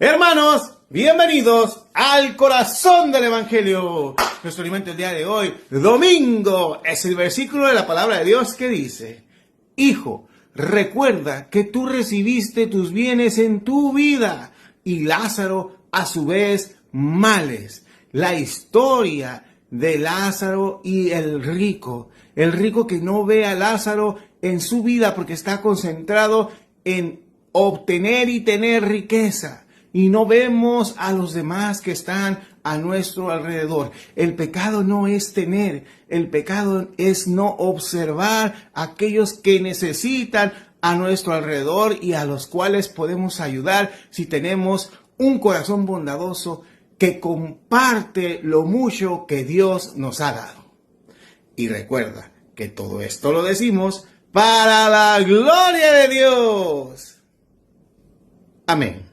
Hermanos, bienvenidos al corazón del Evangelio. Nuestro alimento el día de hoy, domingo, es el versículo de la palabra de Dios que dice: Hijo, recuerda que tú recibiste tus bienes en tu vida y Lázaro a su vez males. La historia de Lázaro y el rico que no ve a Lázaro en su vida porque está concentrado en obtener y tener riqueza. Y no vemos a los demás que están a nuestro alrededor. El pecado no es tener, el pecado es no observar a aquellos que necesitan a nuestro alrededor y a los cuales podemos ayudar si tenemos un corazón bondadoso que comparte lo mucho que Dios nos ha dado. Y recuerda que todo esto lo decimos para la gloria de Dios. Amén.